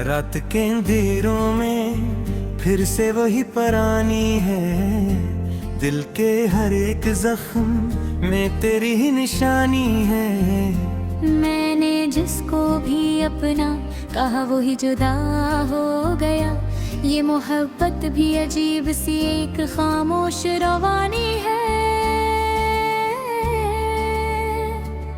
रात के अंधेरों में फिर से वही परानी है। दिल के हर एक जख्म में तेरी ही निशानी है। मैंने जिसको भी अपना कहा वो ही जुदा हो गया। ये मोहब्बत भी अजीब सी एक खामोश रवानी है।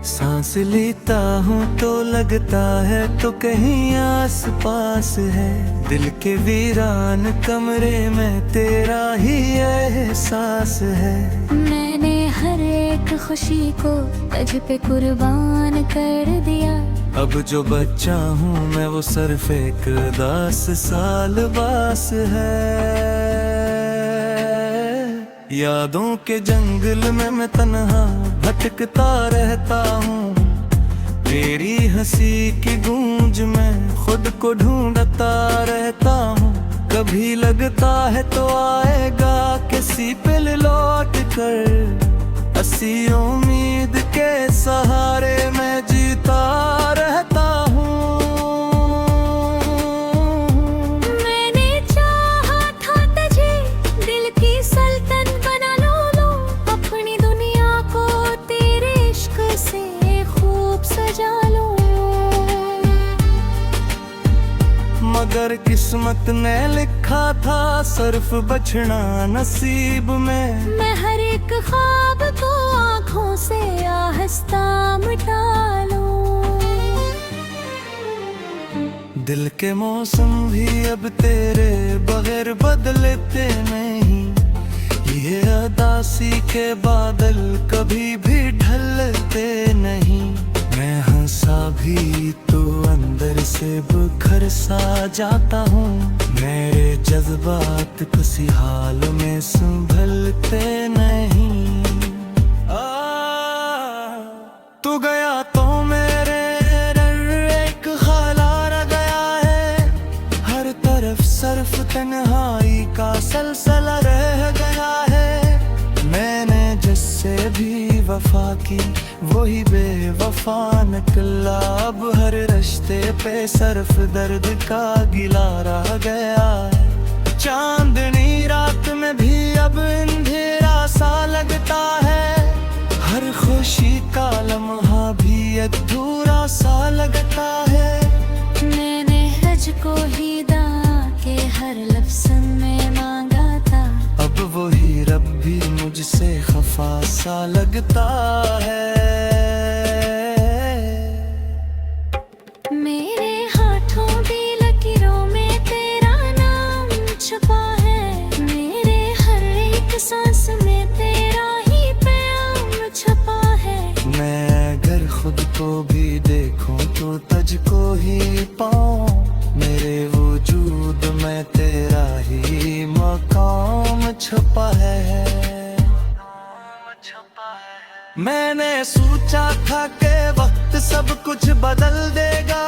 सांस लेता हूँ तो लगता है तो कहीं आस पास है। दिल के वीरान कमरे में तेरा ही एहसास है। मैंने हर एक खुशी को तुझ पे कुर्बान कर दिया। अब जो बच्चा हूँ मैं वो सिर्फ एक 10 साल बास है। यादों के जंगल में मैं तन्हा भटकता रहता हूँ। तेरी हंसी की गूंज में खुद को ढूंढता रहता हूँ। कभी लगता है तो आएगा किसी पे लौट कर। हंसी उम्मीद के सहारे मैं जीता रहता हूँ। मैंने चाहा था तुझे दिल की सल्तन बना लो। अपनी दुनिया को तेरे इश्क से खूब सजा लो। मगर किस्मत ने लिखा था सिर्फ बचना नसीब में। मैं हर एक ख्वाब को आँखों से आहिस्ता मिटा लूं। दिल के मौसम भी अब तेरे बगैर बदलते नहीं। ये उदासी के बादल कभी भी ढलते नहीं। मैं हंसा भी तो अंदर से बिखर सा जाता हूँ। मेरे जज्बात किसी हाल में संभलते नहीं। तू गया तो मेरे एक ख्याला रह गया है। हर तरफ सिर्फ तन्हाई का सिलसिला रह गया है। मैंने जिससे भी वफा की वही बेवफा निकला। अब हर रिश्ते पे सिर्फ दर्द का गिला रह गया है। चांदनी रात में भी अब अंधेरा सा लगता है। हर खुशी का लम्हा भी अधूरा सा लगता है। मैंने तुझको ही दुआ के हर लफ्ज़ में मांगा था। अब वही रब भी मुझसे खफा सा लगता है। मेरे हाथों की लकीरों में तेरा नाम छुपा है। मेरे हर एक सांस में तेरा ही प्यार छुपा है। मैं अगर खुद को भी देखूं तो तुझको ही पाऊं। मेरे वजूद में तेरा ही मकाम छुपा है। मैंने सोचा था कि वक्त सब कुछ बदल देगा।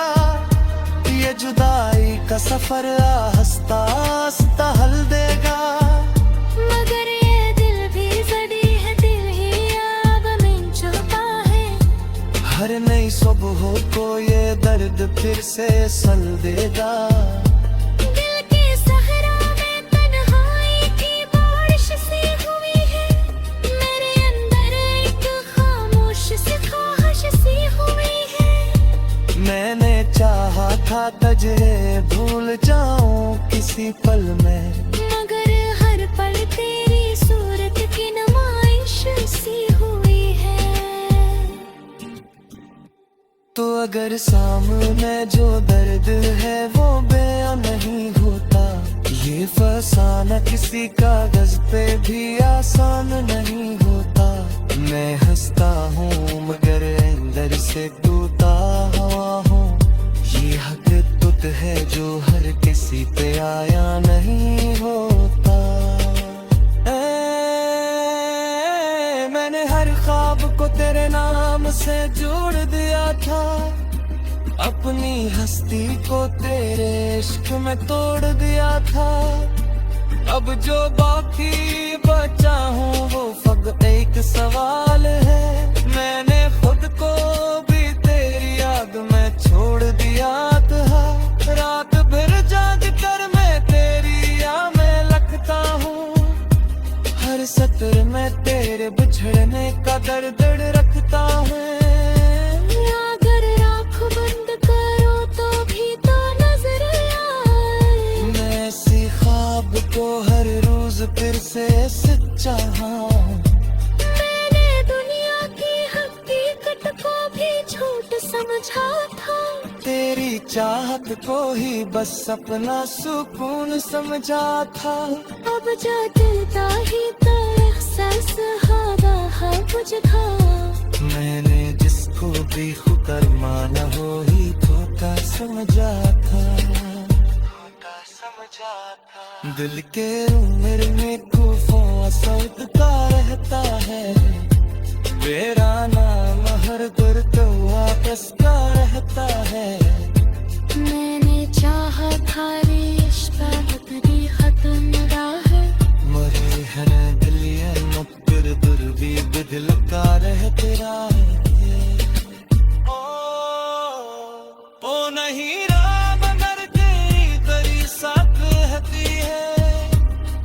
ये जुदाई का सफर आहिस्ता आहिस्ता हल देगा। मगर ये दिल भी जड़ी है। दिल ही अब में छुपा है। हर नई सुबह को ये दर्द फिर से सल देगा। दिल के सहरा में तन्हाई की बारिश सी हुई है। मेरे अंदर एक खामोश सी ख्वाहिश सी हुई है। मैंने चाहा था तुझे भूल जाऊं किसी पल में। मगर हर पल तेरी सूरत की नुमाइश सी हुई है। तो अगर सामने जो दर्द है वो बयां नहीं होता। ये फसाना किसी कागज पे भी आसान नहीं होता। मैं हंसता हूँ मगर अंदर से टूटा हुआ हूँ। ये हक तुत है जो हर किसी पे आया नहीं होता। मैंने हर ख्वाब को तेरे नाम से जोड़ दिया था। अपनी हस्ती को तेरे इश्क में तोड़ दिया था। अब जो बाकी बचा हूँ वो फकत एक सवाल है। मैंने खुद को भी तेरी याद में छोड़ दिया था। रात चाहा। मैंने दुनिया की हकीकत को भी झूठ समझा था। तेरी चाहत को ही बस अपना सुकून समझा था। अब जो दिलता ही तो एहसास हादा है बुझा। मैंने जिसको भी खुकर माना वो ही धोखा समझा था। दिल के उम्र में तूफान सऊद का रहता है। मेरा नाम हर दर्द वापस का रहता है। मैंने चाहा था रिश्ता कभी खत्म है। मरे हैं दिल ये मुकर दुर्बी दिल का रह तेरा है। ओ नहीं रहा मगर तेरी तेरी साथ रहती है।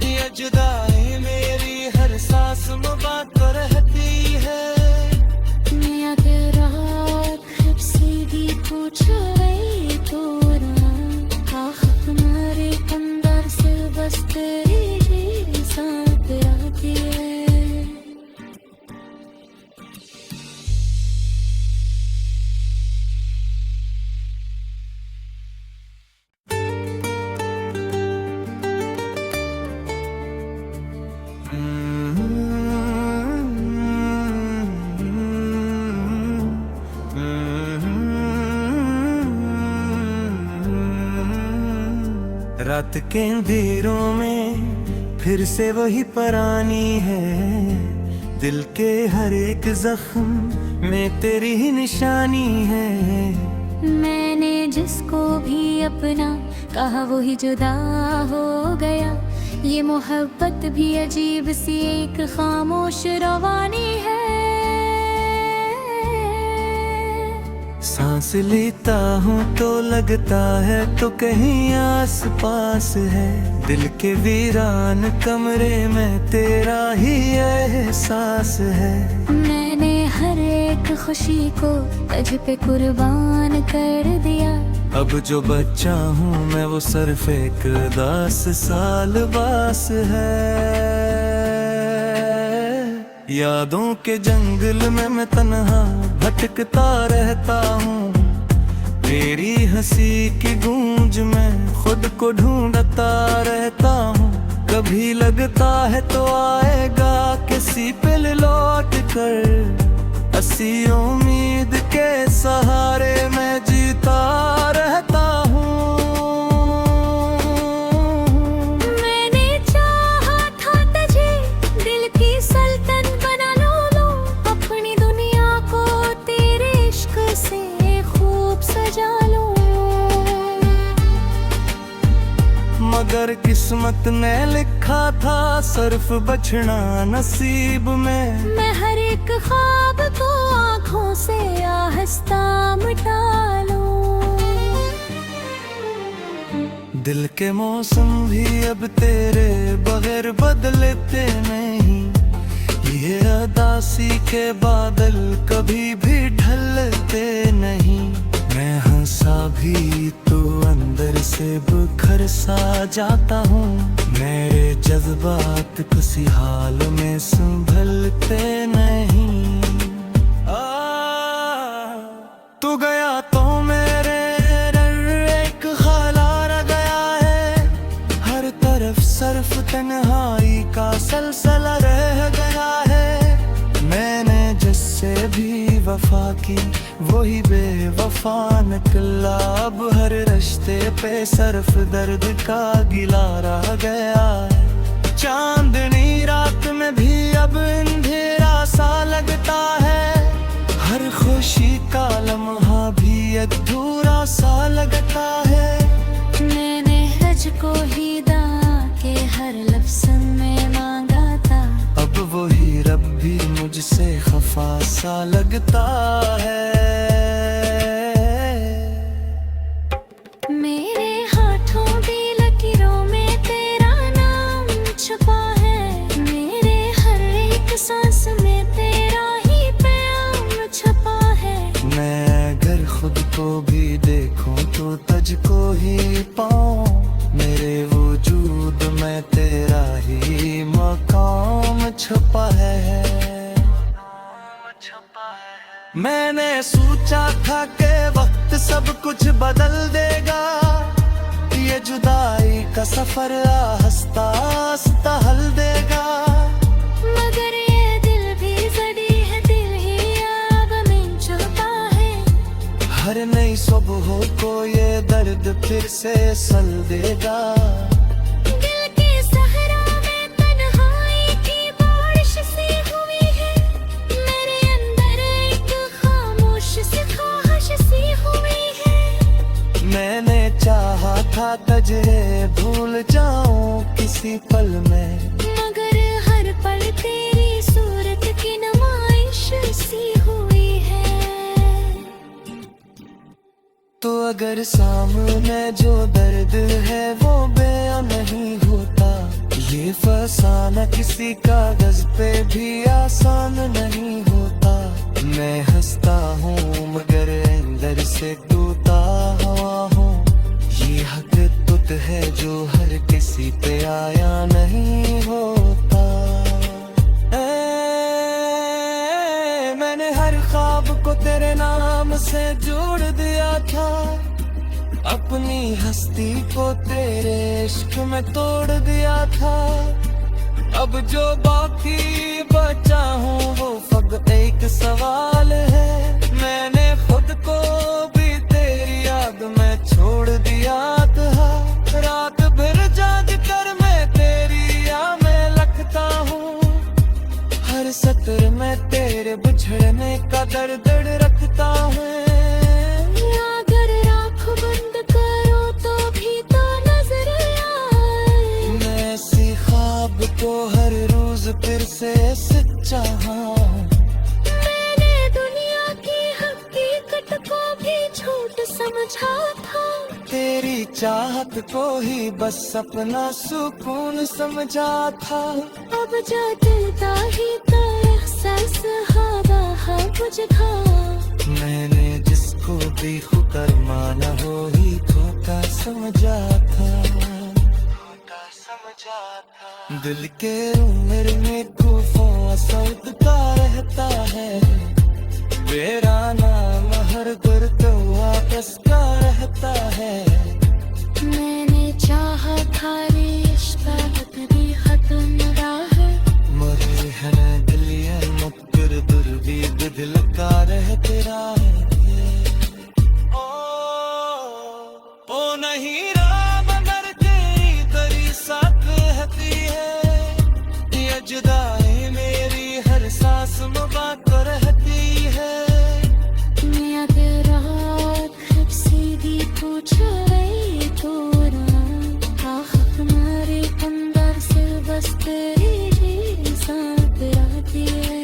ये जुदाई मेरी हर सांस में बात रहती है। मैं अगर रात सीधी पूछ रही तो आँख तुम्हारे अंदर से बस तेरी ही साथ रहती है। रात के अंधेरों में फिर से वही परानी है। दिल के हर एक जख्म में तेरी ही निशानी है। मैंने जिसको भी अपना कहा वो ही जुदा हो गया। ये मोहब्बत भी अजीब सी एक खामोश रवानी है। सांस लेता हूँ तो लगता है तो कहीं आस पास है। दिल के वीरान कमरे में तेरा ही एहसास है। मैंने हर एक खुशी को तुझ पे कुर्बान कर दिया। अब जो बच्चा हूँ मैं वो सिर्फ एक 10 साल बास है। यादों के जंगल में मैं तन्हा भटकता रहता हूँ। तेरी हंसी की गूंज में खुद को ढूंढता रहता हूँ। कभी लगता है तो आएगा किसी पे लौट कर। हंसी उम्मीद के सहारे मैं जीता रहता हूँ। मैंने चाहा था तुझे दिल की सल्तन बना लो। अपनी दुनिया को तेरे इश्क से खूब सजा लो। मगर किस्मत ने लिखा था सिर्फ बचना नसीब में। मैं हर एक ख्वाब को आँखों से आहिस्ता मिटा लूं। दिल के मौसम भी अब तेरे बगैर बदलते नहीं। ये उदासी के बादल कभी भी ढलते नहीं। मैं हंसा भी तो अंदर से बिखर सा जाता हूँ। मेरे जज्बात किसी हाल में संभलते नहीं। तू गया तो मेरे एक ख्याला रह गया है। हर तरफ सिर्फ तन्हाई का सिलसिला रह गया है। मैंने जिससे भी वफा की वही बेवफा निकला। अब हर रिश्ते पे सिर्फ दर्द का गिला रह गया है। चांदनी रात में भी अब अंधेरा सा लगता है। हर खुशी का लम्हा भी अधूरा सा लगता है। मैंने तुझको ही दा के हर लफ्ज़ में मांगा था। अब वही रब भी मुझसे खफा सा लगता है। मेरे हाथों की लकीरों में तेरा नाम छुपा है। मेरे हर एक सांस में तेरा ही प्यार छुपा है। मैं अगर खुद को भी देखूं तो तुझको ही पाऊं। मेरे वजूद में तेरा ही मकाम छुपा है। मैंने सोचा था कि वक्त सब कुछ बदल देगा, ये जुदाई का सफर आहिस्ता आहिस्ता हल देगा। मगर ये दिल भी जड़ी है, दिल ही आग में छुपा है। हर नई सुबह को ये दर्द फिर से सल देगा। दिल के सहरा में तन्हाई की बारिश सी हुई है, मेरे अंदर एक खामोश सी ख्वाहिश सी हुई है। मैंने चाहा था तुझे भूल जाऊं किसी पल में, मगर हर पल तेरी सूरत की नुमाइश सी हुई है। तो अगर सामने जो दर्द है वो बयां नहीं होता, ये फसाना किसी कागज पे भी आसान नहीं होता। मैं हंसता हूँ मगर अंदर से टूटा हुआ हूँ, ये हक तुझ है जो हर किसी पे आया नहीं होता। मैंने हर ख्वाब को तेरे नाम से जोड़ दिया था, अपनी हस्ती को तेरे इश्क में तोड़ दिया था। अब जो बाकी बचा हूँ वो फकत एक सवाल है, मैंने खुद को भी तेरी याद में छोड़ दिया था। रात भर जाग कर मैं तेरी याद में लगता हूँ, हर सत्र में तेरे बिछड़ने का दर्द रखता हूँ। अगर आँख बंद करो तो भी तो नजर आए, मैं ऐसी ख्वाब को हर रोज फिर से सच्चा हूँ। मैंने दुनिया की हकीकत को भी झूठ समझा था, तेरी चाहत को ही बस अपना सुकून समझा था। अब जो दिल का ही तो एहसास हवा है बुझा। मैंने जिसको भी खुकर माना हो ही धोखा समझा था, धोखा समझा था। दिल के उम्र में तूफान सऊद का रहता है, मेरा नाम हर दर्द वापस का रहता है। मैंने चाहा था रिश्ता कभी खत्म है, मरे है न दिलिया मुकर दुर्बी दिल का रह तेरा है। ओ नहीं रहा मगर तेरी तेरी साथ रहती है, ये जुदाई मेरी हर सांस में बात रहती है। मैं अगर रात फिर सीधी पूछ गई तो हमारे अंदर से बस तेरी साथ रहती है।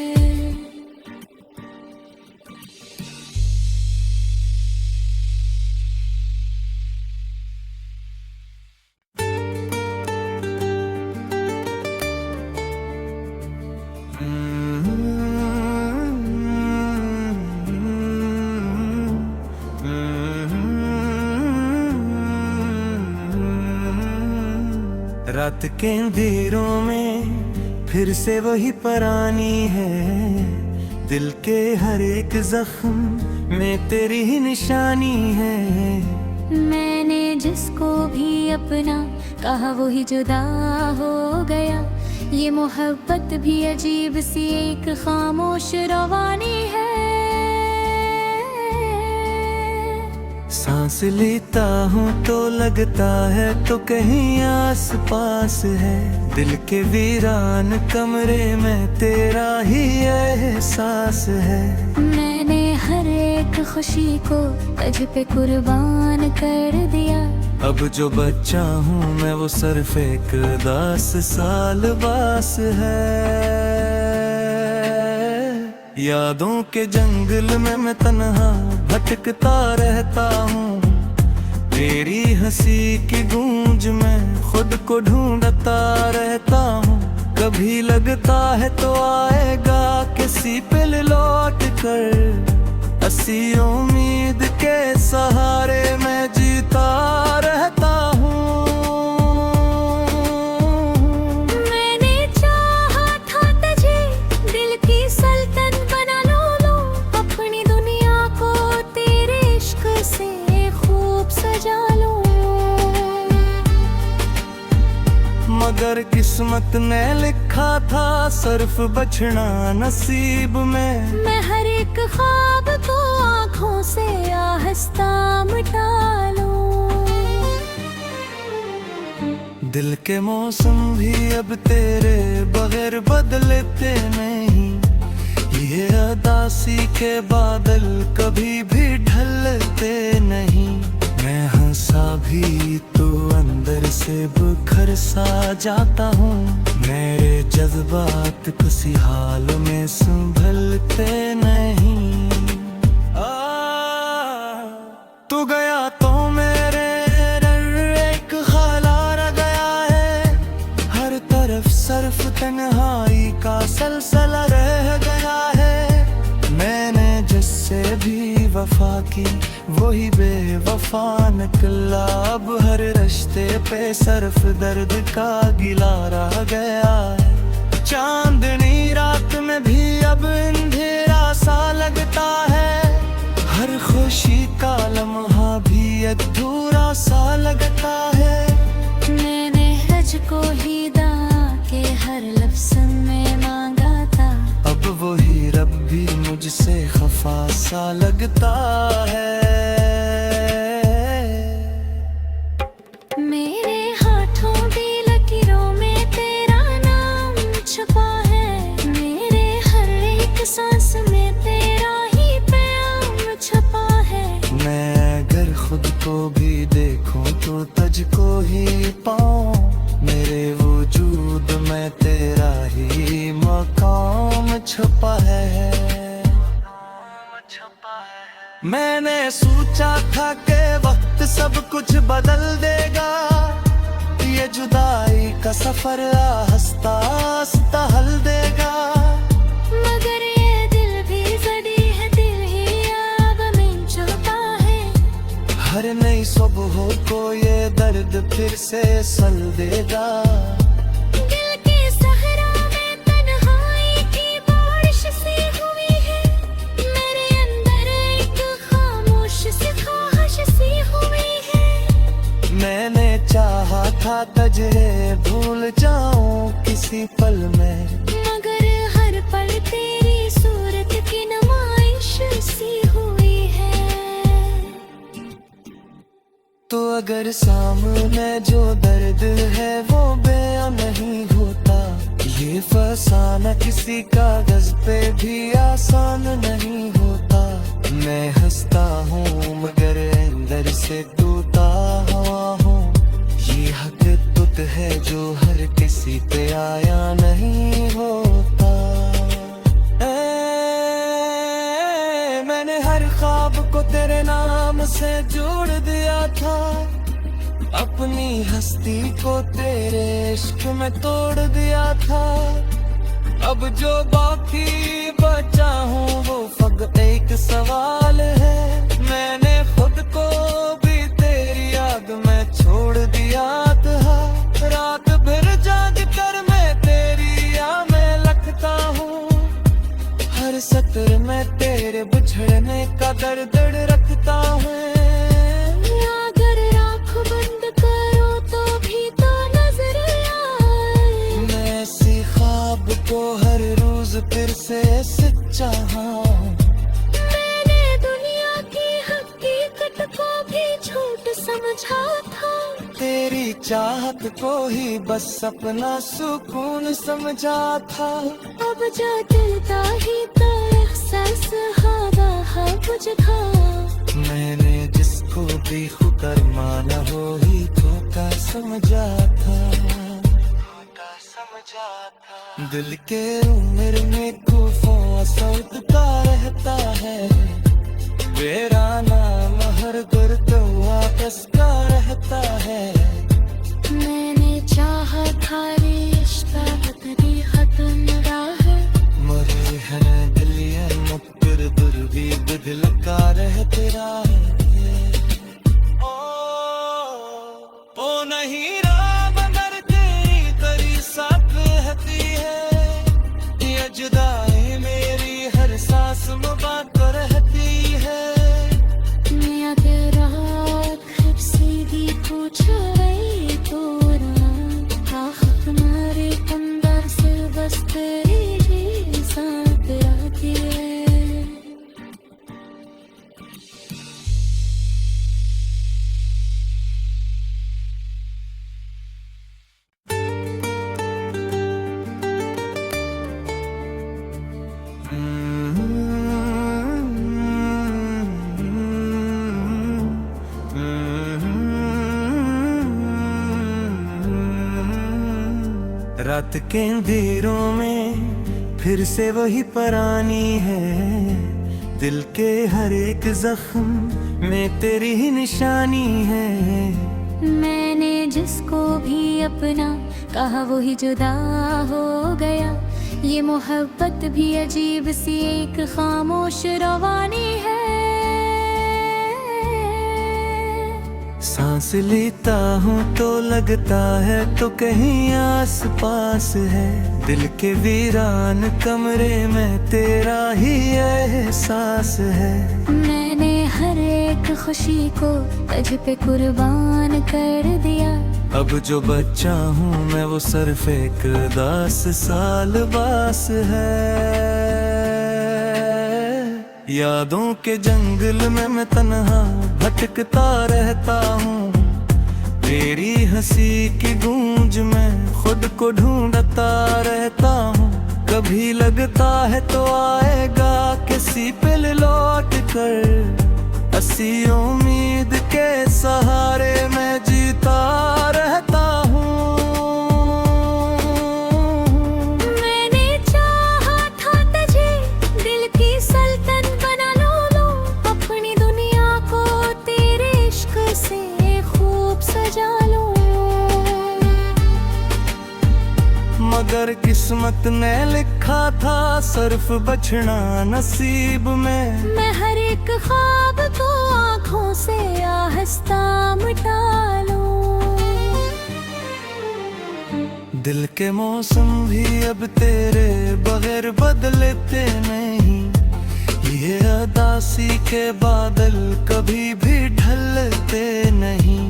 रात के अंधेरों में फिर से वही परानी है, दिल के हर एक जख्म में तेरी ही निशानी है। मैंने जिसको भी अपना कहा वो ही जुदा हो गया, ये मोहब्बत भी अजीब सी एक खामोश रवानी है। सांस लेता हूँ तो लगता है तो कहीं आस पास है, दिल के वीरान कमरे में तेरा ही एहसास है। मैंने हर एक खुशी को तुझ पे कुर्बान कर दिया, अब जो बच्चा हूँ मैं वो सिर्फ एक 10 साल बास है। यादों के जंगल में मैं तन्हा भटकता रहता हूँ, तेरी हंसी की गूंज में खुद को ढूंढता रहता हूँ। कभी लगता है तो आएगा किसी पे लौट कर, हंसी उम्मीद के सहारे मैं जीता रहता हूँ। मैंने चाहा था अगर किस्मत ने लिखा था सिर्फ बचना नसीब में, मैं हर एक ख्वाब को आँखों से आहिस्ता मिटा लूं। दिल के मौसम भी अब तेरे बगैर बदलते नहीं, ये उदासी के बादल कभी भी ढलते नहीं। मैं हंसा भी तो अंदर से बुखर सा जाता हूँ, मेरे जज्बात किसी हाल में संभलते नहीं। तू गया तो मेरे एक ख्याला रह गया है, हर तरफ सिर्फ तन्हाई का सिलसिला रह गया है। मैंने जिससे भी वफा की वही बेवफा निकला, अब हर रिश्ते पे सिर्फ दर्द का गिला रह गया है। चांदनी रात में भी अब अंधेरा सा लगता है, हर खुशी का लम्हा भी अधूरा सा लगता है। मैंने तुझको ही दुआ के हर लफ्ज़ में मांगा था, अब वही रब भी मुझसे खफा सा लगता है। मेरे हाथों की लकीरों में तेरा नाम छुपा है, मेरे हर एक सांस में तेरा ही प्यार छुपा है। मैं अगर खुद को भी देखूं तो तुझको ही पाऊं, मेरे वजूद में तेरा ही मकाम छुपा है। मैंने सोचा था कि वक्त सब कुछ बदल देगा, ये जुदाई का सफर आहिस्ता आहिस्ता हल देगा। मगर ये दिल भी जड़ी है, दिल ही अब में छुपा है। हर नई सुबह को ये दर्द फिर से सल देगा। दिल के सहरा में तन्हाई की बारिश सी हुई है, मेरे अंदर एक खामोश सी ख्वाहिश सी हुई है। मैंने चाहा था तुझे भूल जाऊं किसी पल में, मगर हर पल तेरी सूरत की नुमाइश सी हुई है। तो अगर सामने जो दर्द है वो बयां नहीं होता, ये फसाना किसी कागज पे भी आसान नहीं होता। मैं हंसता हूँ मगर अंदर से टूटा हुआ हूँ, ये हक तुत है जो हर किसी पे आया नहीं होता। मैंने हर ख्वाब को तेरे नाम से जोड़ दिया था, अपनी हस्ती को तेरे इश्क में तोड़ दिया था। अब जो बाकी बचा हूँ वो फकत एक सवाल है, मैंने खुद को भी तेरी याद में छोड़ दिया था। रात भर जाग कर मैं तेरी याद में लगता हूँ, हर सत्र में तेरे बिछड़ने का दर्द रखता हूँ। अगर आँख बंद करो तो भी तो नजर आए, मैं ऐसी ख्वाब को हर रोज फिर से सच्चा हूँ। मैंने दुनिया की हकीकत को भी झूठ समझा था, तेरी चाहत को ही बस अपना सुकून समझा था। अब जो दिलता ही तो एहसास होगा है मुझको। मैंने जिसको भी खुकर माना हो ही धोखा समझा था। दिल के उम्र में खूफों सौदता रहता है, मेरा नाम हर दर्द वापस का रहता है। मैंने चाहा था रिश्ता कभी खत्म रहा, मरे है दिलिया मुकर दुर्भी बदल का रह तेरा है। ओ नहीं रहा मगर तेरी तरी साथ रहती है, ये जुदाई मेरी हर सांस में बात रहती है। मैं अगर रात खब सीधी पूछ रही तो रात तेरी साथ आती है। रात के अंधेरों में फिर से वही परानी है, दिल के हर एक जख्म में तेरी ही निशानी है। मैंने जिसको भी अपना कहा वो ही जुदा हो गया, ये मोहब्बत भी अजीब सी एक खामोश रवानी है। सांस लेता हूँ तो लगता है तो कहीं आस पास है, दिल के वीरान कमरे में तेरा ही एहसास है। मैंने हर एक खुशी को तुझ पे कुर्बान कर दिया, अब जो बच्चा हूँ मैं वो सिर्फ एक 10 साल बास है। यादों के जंगल में मैं तन्हा भटकता रहता हूँ, तेरी हंसी की गूंज में खुद को ढूंढता रहता हूँ। कभी लगता है तो आएगा किसी पे लौट कर, हंसी उम्मीद के सहारे मैं जीता रहता हूँ। मैंने चाहा था तुझे दिल की सल्तन बना लूं, अपनी दुनिया को तेरे इश्क से खूब सजा लूं। मगर किस्मत ने लिखा था सिर्फ बचना नसीब में, मैं हर एक ख्वाब को आँखों से आहिस्ता मिटा लूं। दिल के मौसम भी अब तेरे बगैर बदलते नहीं, ये उदासी के बादल कभी भी ढलते नहीं।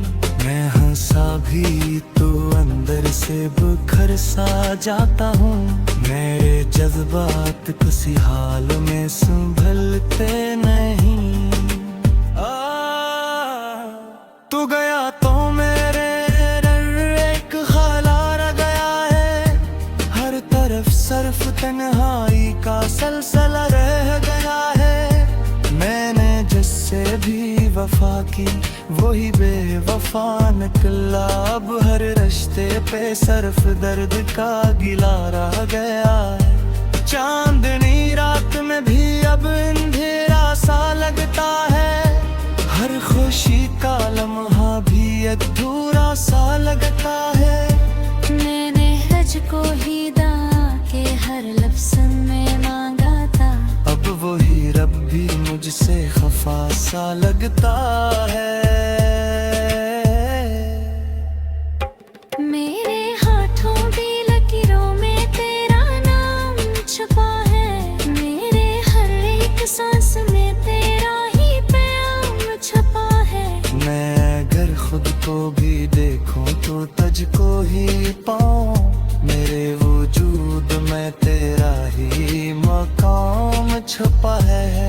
मैं हंसा भी तो अंदर से बुखर सा जाता हूँ, मेरे जज्बात किसी हाल में संभलते नहीं। तू गया तो मेरे एक ख्याला रह गया है, हर तरफ सिर्फ तन्हाई का सिलसिला रह गया है। मैंने जिससे भी वफा की वही बेवफा निकला, अब हर रिश्ते पे सिर्फ दर्द का गिला रह गया है। चांदनी रात में भी अब अंधेरा सा लगता है, हर खुशी का लम्हा भी अधूरा सा लगता है। मैंने तुझको ही दुआ के हर लफ्ज़ में मांगा था, अब वही रब भी मुझसे खफा सा लगता है। मेरे हाथों की लकीरों में तेरा नाम छुपा है, मेरे हर एक सांस में तेरा ही प्यार छुपा है। मैं अगर खुद को भी देखूं तो तुझको ही पाऊं, मेरे वजूद में तेरा ही मकाम छुपा है।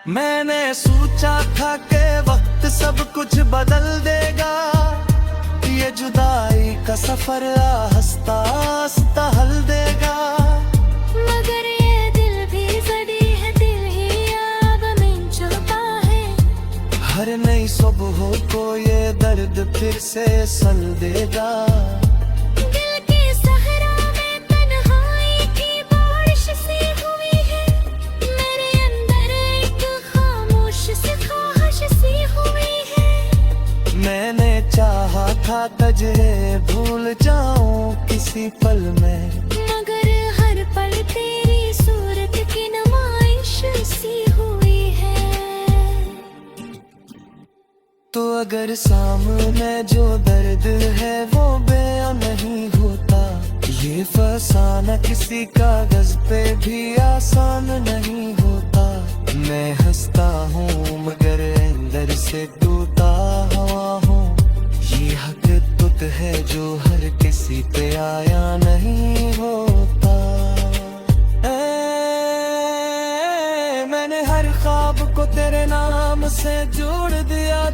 मैंने सोचा था कि वक्त सब कुछ बदल देगा, ये जुदाई का सफर आहिस्ता आहिस्ता हल देगा। मगर ये दिल भी जड़ी है, दिल ही अब में छुपा है, हर नई सुबह को ये दर्द फिर से सल देगा। दिल के सहरा में तन्हाई की बारिश सी हुई है, मेरे अंदर एक खामोश सी ख्वाहिश सी हुई है। मैंने चाहा था तुझे भूल जाऊं किसी पल में, मगर हर पल तेरी सूरत की नुमाइश सी हुई है। तो अगर सामने जो दर्द है वो बयां नहीं होता, ये फसाना किसी कागज पे भी आसान नहीं होता। मैं हंसता हूँ मगर अंदर से टूटा हुआ हूँ, ये हक तुत है जो हर किसी पे आया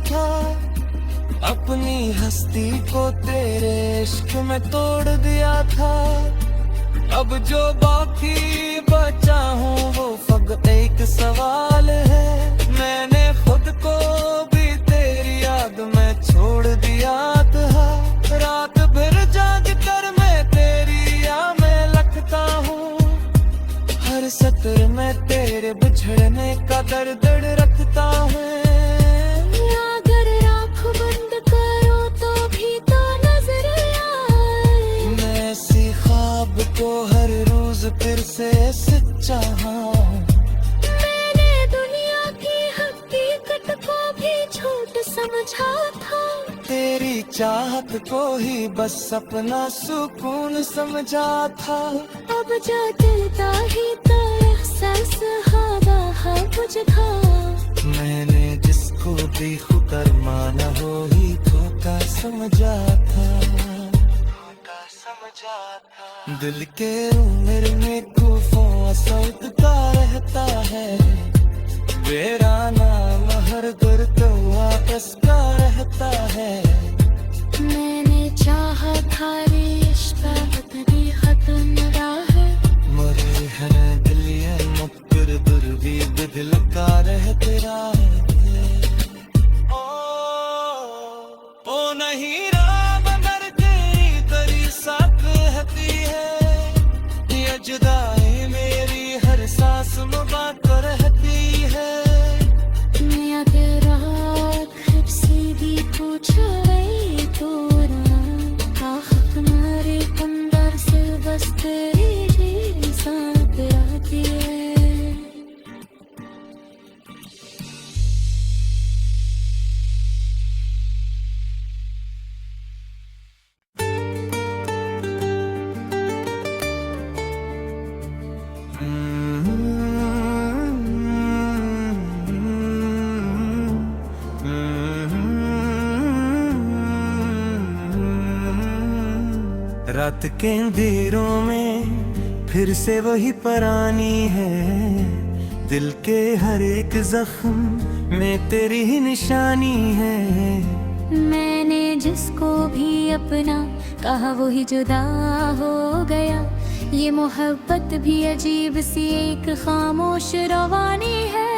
था। अपनी हस्ती को तेरे इश्क में तोड़ दिया था। अब जो बाकी बचा हूँ वो फकत एक सवाल है। मैंने खुद को भी तेरी याद में छोड़ दिया था। रात भर जाग कर मैं तेरी याद में लगता हूँ। हर सत्र में तेरे बिछड़ने का दर्द रखता हूँ। अगर आँख बंद करो तो भी तो नजर आए। मैं ऐसी ख्वाब को हर रोज फिर से सच्चा हूँ। मैंने दुनिया की हकीकत को भी झूठ समझा था। तेरी चाहत को ही बस अपना सुकून समझा था। अब जो दिलता ही तो एहसास हवा है बुझा। मैंने जिसको भी खुतर माना वो ही धोखा समझा था। दिल के उम्र में खूफों सौदता रहता है। मेरा नाम हर दर्द वापस का रहता है। मैंने चाहा था रिश्ता भी खत्म है। मरे है दिल ये मुकर दुर भी दिल का रह तेरा है। ओ नहीं रहा मगर तेरी तेरी साथ रहती है। ये जुदाई मेरी हर सांस में बात रहती है। मैं तेरा फिर से भी पूछ रही तो हमारे अंदर से बस तेरी साथ रहती है। रात के अंधेरों में फिर से वही परानी है। दिल के हर एक जख्म में तेरी ही निशानी है। मैंने जिसको भी अपना कहा वो ही जुदा हो गया। ये मोहब्बत भी अजीब सी एक खामोश रवानी है।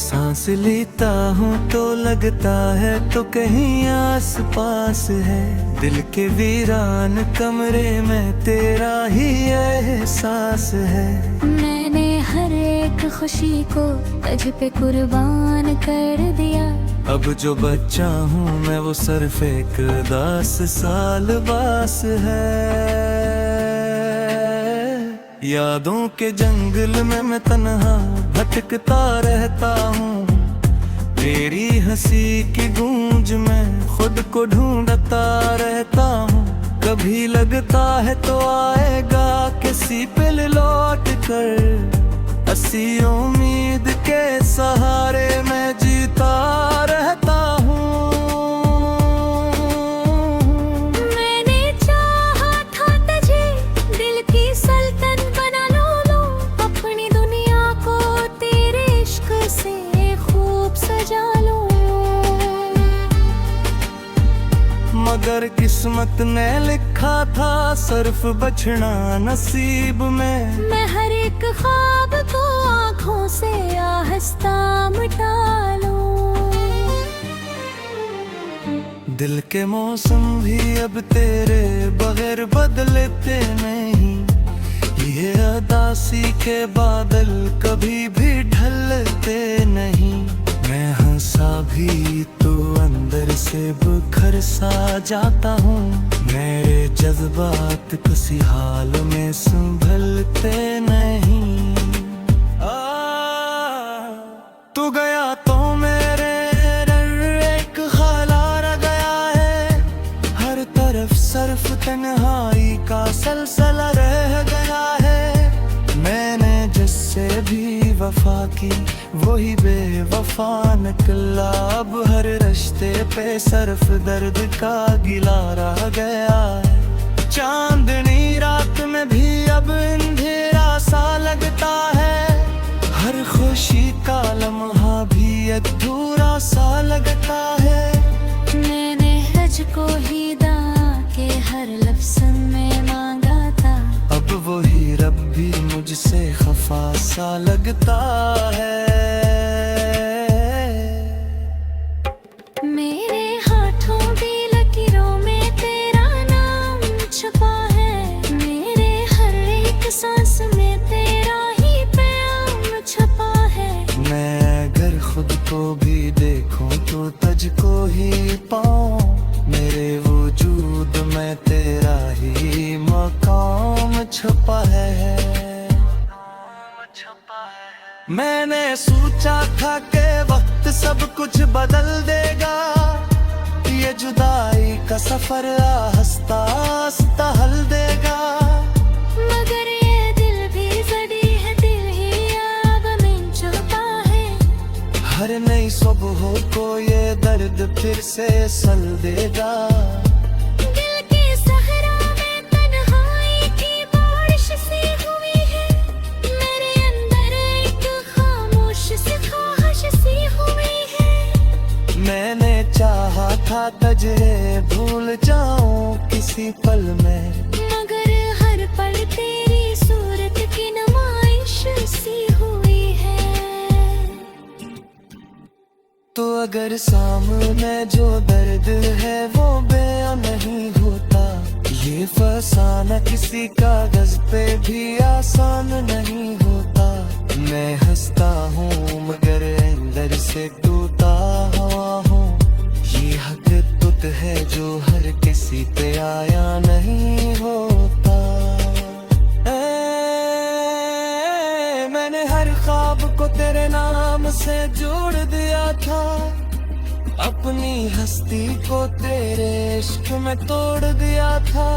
सांस लेता हूँ तो लगता है तो कहीं आस पास है। दिल के वीरान कमरे में तेरा ही एहसास है। मैंने हर एक खुशी को तुझ पे कुर्बान कर दिया। अब जो बच्चा हूँ मैं वो सिर्फ एक 10 साल बास है। यादों के जंगल में मैं तन्हा भटकता रहता हूँ। तेरी हंसी की गूंज में खुद को ढूंढता रहता हूँ। कभी लगता है तो आएगा किसी पे लौट कर। हंसी उम्मीद के सहारे मैं जीता रहता हूँ। मैंने चाहा था तुझे दिल की सल्तन बना लो। अपनी दुनिया को तेरे इश्क से खूब सजा लो। मगर किस्मत ने लिखा था सिर्फ बचना नसीब में। मैं हर एक ख्वाब को आँखों से आहिस्ता मिटा लूं। दिल के मौसम भी अब तेरे बगैर बदलते नहीं। ये उदासी के बादल कभी भी ढलते नहीं। मैं हंसा भी तो अंदर से बुखर सा जाता हूँ। मेरे जज्बात किसी हाल में संभलते नहीं। तू गया तो मेरे एक ख्याला रह गया है। हर तरफ सिर्फ तन्हाई का सलसला रह गया है। मैंने जिससे भी वफा की वही बेवफा निकला। अब हर रिश्ते पे सिर्फ दर्द का गिला रह गया है। चांदनी रात में भी अब अंधेरा सा लगता है। हर खुशी का लम्हा भी अधूरा सा लगता है। मैंने तुझको ही दुआ के हर लफ्ज़ में मांगा था, अब वही रब भी मुझसे खफा सा लगता है। मेरे हाथों की लकीरों में तेरा नाम छुपा है, मेरे हर एक सांस में तेरा ही प्यार छुपा है। मैं अगर खुद को भी देखूं तो तुझको ही पाऊं, मेरे वजूद में तेरा ही मकाम छुपा है। मैंने सोचा था कि वक्त सब कुछ बदल देगा, ये जुदाई का सफर आहिस्ता आहिस्ता हल देगा। मगर ये दिल भी जड़ी है, दिल ही आग में छुपा है। हर नई सुबह को ये दर्द फिर से सल देगा। दिल के सहरा में तन्हाई की बारिश सी हुई है, मेरे अंदर एक खामोश सी ख्वाहिश सी हुई है। मैंने चाहा था तुझे भूल जाऊं किसी पल में, मगर हर पल तेरी सूरत की नुमाइश सी हुई है। तो अगर सामने जो दर्द है वो बयां नहीं होता, ये फसाना किसी कागज पे भी आसान नहीं होता। मैं हंसता हूँ मगर अंदर से टूटा हुआ हूँ, ये हक तुत है जो हर किसी पे आया नहीं होता। मैंने हर ख्वाब को तेरे नाम से जोड़ दिया था, अपनी हस्ती को तेरे इश्क में तोड़ दिया था।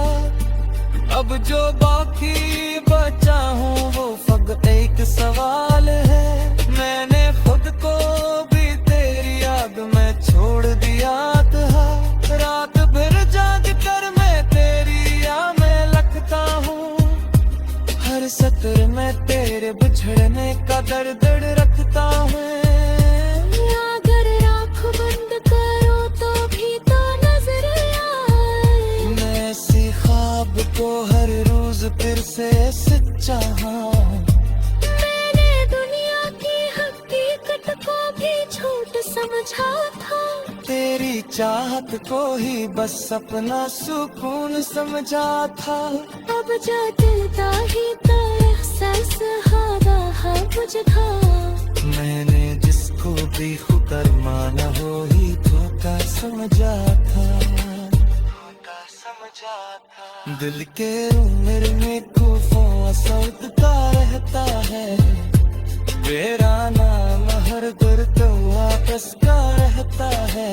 अब जो बाकी बचा हूँ वो फकत एक सवाल है, मैंने खुद को भी तेरी याद में छोड़ दिया था। रात भर जाग कर मैं तेरी याद में लगता हूँ, हर सत्र में तेरे बिछड़ने का दर्द रखता हूँ। अगर आँख बंद करो तो भी तो नजर आए, मैं ऐसी ख्वाब को हर रोज फिर से सच्चा हूँ। मैंने दुनिया की हकीकत को भी झूठ समझा था, तेरी चाहत को ही बस अपना सुकून समझा था। अब जो दिलता ही तो एहसास होगा है मुझको। मैंने जिसको भी खुकर माना वो ही धोखा समझा था, धोखा समझा था। दिल के उम्र में तूफान सौदता रहता है, मेरा नाम हर दर्द वापस का रहता है।